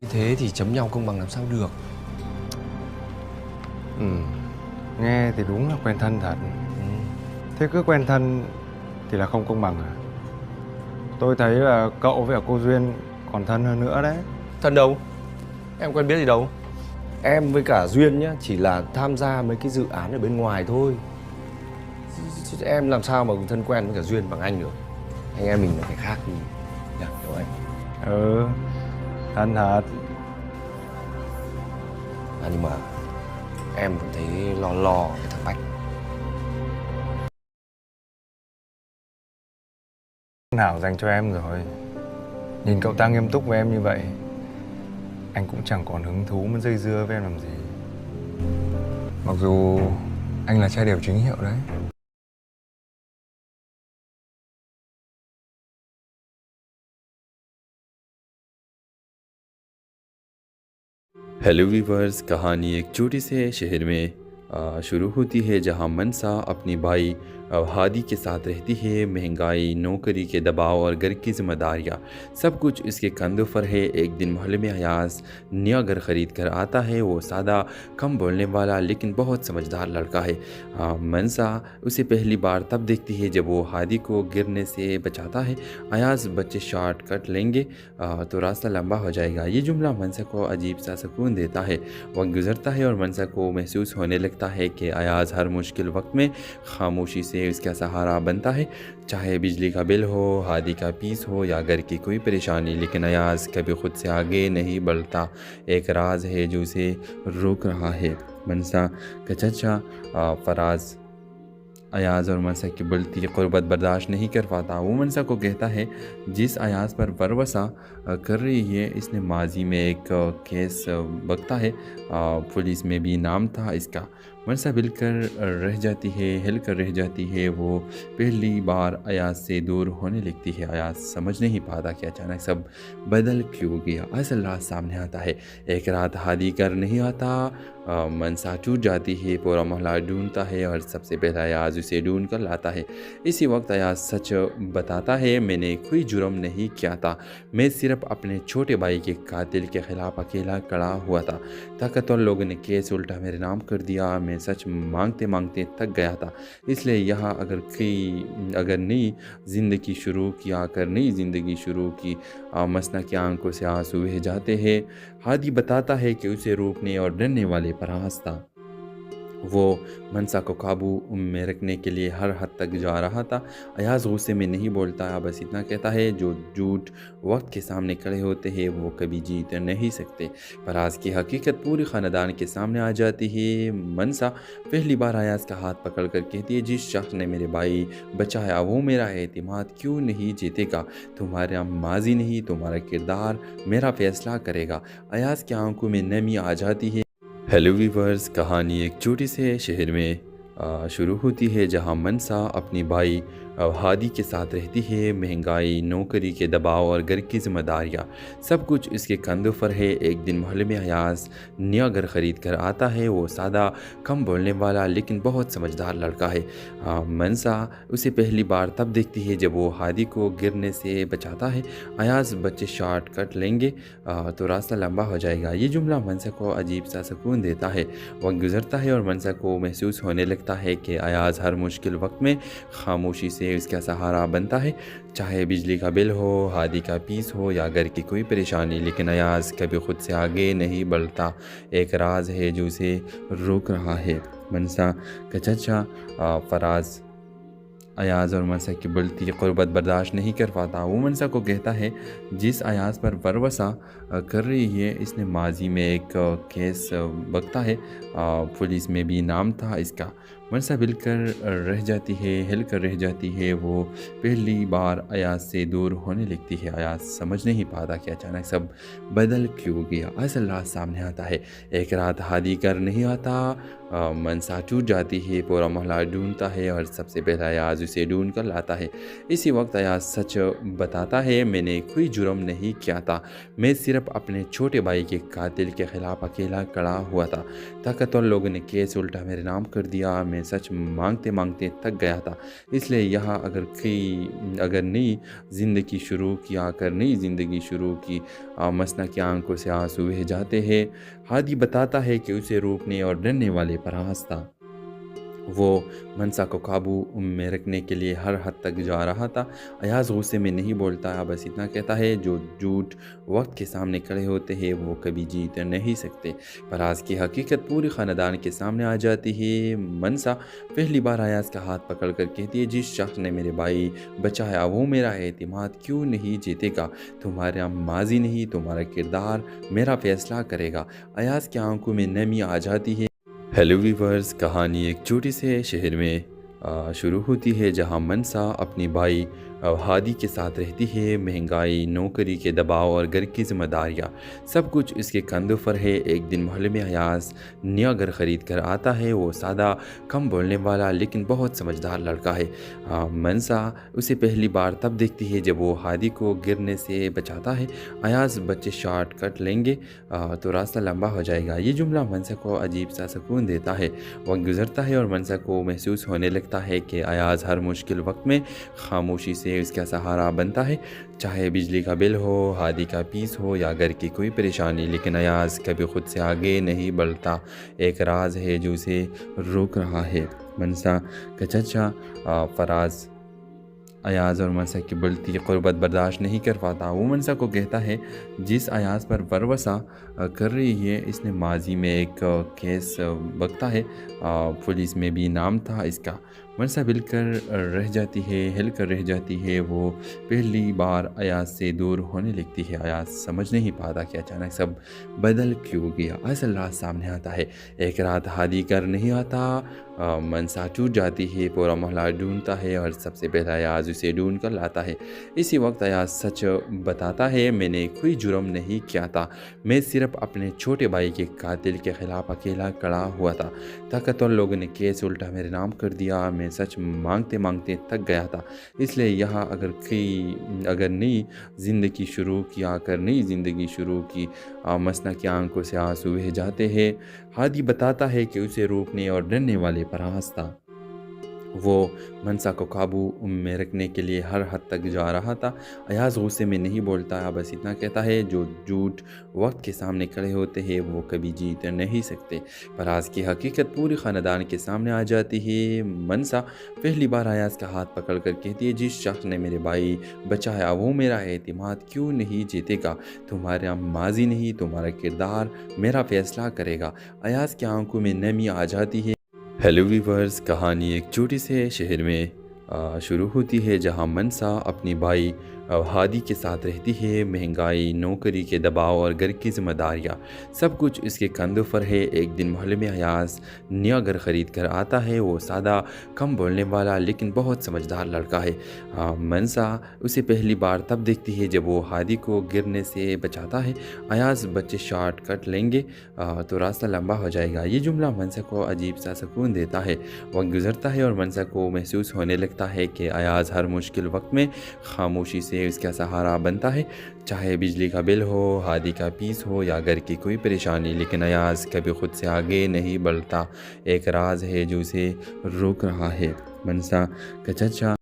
Như thế thì chấm nhau công bằng làm sao được. Nghe thì đúng là quen thân thật. Ừ. Thế cứ quen thân thì là không công bằng à? Tôi thấy là cậu với cả cô Duyên còn thân hơn nữa đấy. Thân đâu? Em quen biết gì đâu. Em với cả Duyên nhá, chỉ là tham gia mấy cái dự án ở bên ngoài thôi. Chứ em làm sao mà thân quen với cả Duyên bằng anh được. Anh em mình là phải khác đi. Nhỉ, hiểu anh. Ừ, thân thật. Nhưng mà em vẫn thấy lo lo cái thằng Bách. Nào dành cho em rồi. Nhìn cậu ta nghiêm túc với em như vậy, anh cũng chẳng còn hứng thú muốn dây dưa với em làm gì. Mặc dù anh là trai đẹp chính hiệu đấy. Hello viewers, कहानी एक छोटे से शहर में शुरू होती है जहां मनसा अपनी भाई हादी के साथ रहती है। महंगाई, नौकरी के दबाव और घर की जिम्मेदारियां सब कुछ इसके कंधों पर है। एक दिन मोहल्ले में अयाज नया घर खरीद कर आता है। वो सादा, कम बोलने वाला लेकिन बहुत समझदार लड़का है। मनसा उसे पहली बार तब देखती है जब वो हादी को गिरने से बचाता है। अयाज, बच्चे शॉर्ट कट लेंगे तो रास्ता लंबा हो जाएगा। ये जुमला मनसा को अजीब सा सुकून देता है। वक्त गुजरता है और मनसा को महसूस होने लगता है कि अयाज हर मुश्किल वक्त में खामोशी से उसका सहारा बनता है। चाहे बिजली का बिल हो, हादी का फीस हो या घर की कोई परेशानी, लेकिन अयाज कभी खुद से आगे नहीं बढ़ता। एक राज है जो उसे रोक रहा है। मनसा का चचा फराज अयाज और मनसा की बढ़ती क़ुर्बत बर्दाश्त नहीं कर पाता। वो मनसा को कहता है, जिस अयाज पर वरवसा कर रही है इसने माजी में एक केस बकता है। पुलिस में भी नाम था इसका। मनसा हिल कर रह जाती है। वो पहली बार अयाज से दूर होने लगती है। अयाज समझ नहीं पाता कि अचानक सब बदल क्यों गया। असल रात सामने आता है। एक रात हादी कर नहीं आता। मनसा टूट जाती है। पूरा मोहल्ला ढूंढता है और सबसे पहला अयाज उसे ढूंढ कर लाता है। इसी वक्त अयाज सच बताता है, मैंने कोई जुर्म नहीं किया था। मैं सिर्फ अपने छोटे भाई के कातिल के खिलाफ अकेला खड़ा हुआ था। ताकतवर लोगों ने केस उल्टा मेरे नाम कर दिया। मैं सच मांगते मांगते थक गया था। इसलिए यहाँ अगर नई ज़िंदगी शुरू की मसना की आंखों से आंसू बह जाते हैं। हादी बताता है कि उसे रोकने और डरने वाले पर आस था। वो मनसा को काबू में रखने के लिए हर हद तक जा रहा था। अयाज गुस्से में नहीं बोलता, बस इतना कहता है, जो झूठ वक्त के सामने खड़े होते हैं वो कभी जीत नहीं सकते। पर आज की हकीकत पूरी ख़ानदान के सामने आ जाती है। मनसा पहली बार अयाज का हाथ पकड़ कर कहती है, जिस शख्स ने मेरे भाई बचाया वो मेरा एतमाद क्यों नहीं जीतेगा। तुम्हारा माजी नहीं, तुम्हारा किरदार मेरा फैसला करेगा। अयाज की आंखों में नमी आ जाती है। हेलो वीवर्स, कहानी एक छोटे से शहर में शुरू होती है जहां मनसा अपनी भाई हादी के साथ रहती है। महंगाई, नौकरी के दबाव और घर की जिम्मेदारियां सब कुछ इसके कंधों पर है। एक दिन मोहल्ले में अयाज नया घर खरीद कर आता है। वो सादा, कम बोलने वाला लेकिन बहुत समझदार लड़का है। मनसा उसे पहली बार तब देखती है जब वो हादी को गिरने से बचाता है। अयाज, बच्चे शॉर्ट कट लेंगे तो रास्ता लंबा हो जाएगा। ये जुमला मनसा को अजीब सा सुकून देता है। वक्त गुजरता है और मनसा को महसूस होने लगता है कि अयाज हर मुश्किल वक्त में खामोशी से उसका सहारा बनता है। चाहे बिजली का बिल हो, हादी का फीस हो या घर की कोई परेशानी, लेकिन अयाज कभी खुद से आगे नहीं बढ़ता। एक राज है जो उसे रोक रहा है। मनसा का चचा फराज अयाज और मनसा की बढ़ती क़ुर्बत बर्दाश्त नहीं कर पाता। वो मनसा को कहता है, जिस अयाज पर वरवसा कर रही है इसने माजी में एक केस बकता है। पुलिस में भी नाम था इसका। मनसा हिल कर रह जाती है। वो पहली बार अयाज से दूर होने लगती है। अयाज समझ नहीं पाता कि अचानक सब बदल क्यों गया। असल रात सामने आता है। एक रात हादी कर नहीं आता। मनसा टूट जाती है। पूरा मोहल्ला ढूंढता है और सबसे पहला अयाज उसे ढूंढ कर लाता है। इसी वक्त अयाज सच बताता है, मैंने कोई जुर्म नहीं किया था। मैं सिर्फ अपने छोटे भाई के कातिल के खिलाफ अकेला खड़ा हुआ था। ताकतवर लोगों ने केस उल्टा मेरे नाम कर दिया। मैं सच मांगते मांगते थक गया था। इसलिए यहाँ अगर नई ज़िंदगी शुरू की मसना की आंखों से आंसू बह जाते हैं। हादी बताता है कि उसे रोकने और डरने वाले पर था। वो मनसा को काबू में रखने के लिए हर हद तक जा रहा था। अयाज गुस्से में नहीं बोलता, बस इतना कहता है, जो झूठ वक्त के सामने खड़े होते हैं वो कभी जीत नहीं सकते। पर आज की हकीकत पूरी ख़ानदान के सामने आ जाती है। मनसा पहली बार अयाज का हाथ पकड़ कर कहती है, जिस शख्स ने मेरे भाई बचाया वो मेरा एतमाद क्यों नहीं जीतेगा। तुम्हारा माजी नहीं, तुम्हारा किरदार मेरा फ़ैसला करेगा। अयाज की आंखों में नमी आ जाती है। हेलो वीवर्स, कहानी एक छोटे से शहर में शुरू होती है जहां मनसा अपनी भाई हादी के साथ रहती है। महंगाई, नौकरी के दबाव और घर की जिम्मेदारियां सब कुछ इसके कंधों पर है। एक दिन मोहल्ले में अयाज नया घर ख़रीद कर आता है। वो सादा, कम बोलने वाला लेकिन बहुत समझदार लड़का है। मनसा उसे पहली बार तब देखती है जब वो हादी को गिरने से बचाता है। अयाज, बच्चे शॉर्ट कट लेंगे तो रास्ता लंबा हो जाएगा। ये जुमला मनसा को अजीब सा सुकून देता है। वक्त गुजरता है और मनसा को महसूस होने लगता है कि अयाज हर मुश्किल वक्त में खामोशी से उसका सहारा बनता है। चाहे बिजली का बिल हो, हादी का पीस हो या घर की कोई परेशानी, लेकिन अयाज कभी खुद से आगे नहीं बढ़ता। एक राज है जो उसे रोक रहा है। मनसा का चचा फराज अयाज और मनसा की बढ़ती क़ुर्बत बर्दाश्त नहीं कर पाता। वो मनसा को कहता है, जिस अयाज पर भरोसा कर रही है इसने माजी में एक केस बकता है, पुलिस में भी नाम था इसका। मनसा हिलकर रह जाती है। वो पहली बार अयाज से दूर होने लगती है। अयाज समझ नहीं पाता कि अचानक सब बदल क्यों गया। असल रात सामने आता है। एक रात हादी कर नहीं आता। मनसा टूट जाती है। पूरा मोहल्ला ढूंढता है और सबसे पहले अयाज उसे ढूंढ कर लाता है। इसी वक्त अयाज सच बताता है, मैंने कोई जुर्म नहीं किया था, मैं सिर्फ अपने छोटे भाई के कातिल के खिलाफ अकेला खड़ा हुआ था। ताकतवर लोगों ने केस उल्टा मेरे नाम कर दिया। मैं सच मांगते मांगते थक गया था। इसलिए यहाँ अगर नई ज़िंदगी शुरू की मसना की आंखों से आंसू बह जाते हैं। हादी बताता है कि उसे रोकने और डरने वाले पर था। वो मनसा को काबू में रखने के लिए हर हद तक जा रहा था। अयाज गुस्से में नहीं बोलता, बस इतना कहता है, जो झूठ वक्त के सामने खड़े होते हैं वो कभी जीत नहीं सकते। पर आज की हकीकत पूरी ख़ानदान के सामने आ जाती है। मनसा पहली बार अयाज का हाथ पकड़ कर कहती है, जिस शख्स ने मेरे भाई बचाया वो मेरा एतमाद क्यों नहीं जीतेगा। तुम्हारा माजी नहीं, तुम्हारा किरदार मेरा फ़ैसला करेगा। अयाज की आंखों में नमी आ जाती है। हेलो वीवर्स, कहानी एक छोटे से शहर में शुरू होती है जहां मनसा अपनी भाई हादी के साथ रहती है। महंगाई, नौकरी के दबाव और घर की जिम्मेदारियां सब कुछ इसके कंधों पर है। एक दिन मोहल्ले में अयाज नया घर ख़रीद कर आता है। वो सादा, कम बोलने वाला लेकिन बहुत समझदार लड़का है। मनसा उसे पहली बार तब देखती है जब वो हादी को गिरने से बचाता है। अयाज, बच्चे शॉर्ट कट लेंगे तो रास्ता लंबा हो जाएगा। ये जुमला मनसा को अजीब सा सुकून देता है। वक्त गुजरता है और मनसा को महसूस होने लगता है कि अयाज हर मुश्किल वक्त में खामोशी से उसका सहारा बनता है। चाहे बिजली का बिल हो, हादी का पीस हो या घर की कोई परेशानी, लेकिन अयाज कभी खुद से आगे नहीं बढ़ता। एक राज है जो उसे रोक रहा है। मनसा का चचा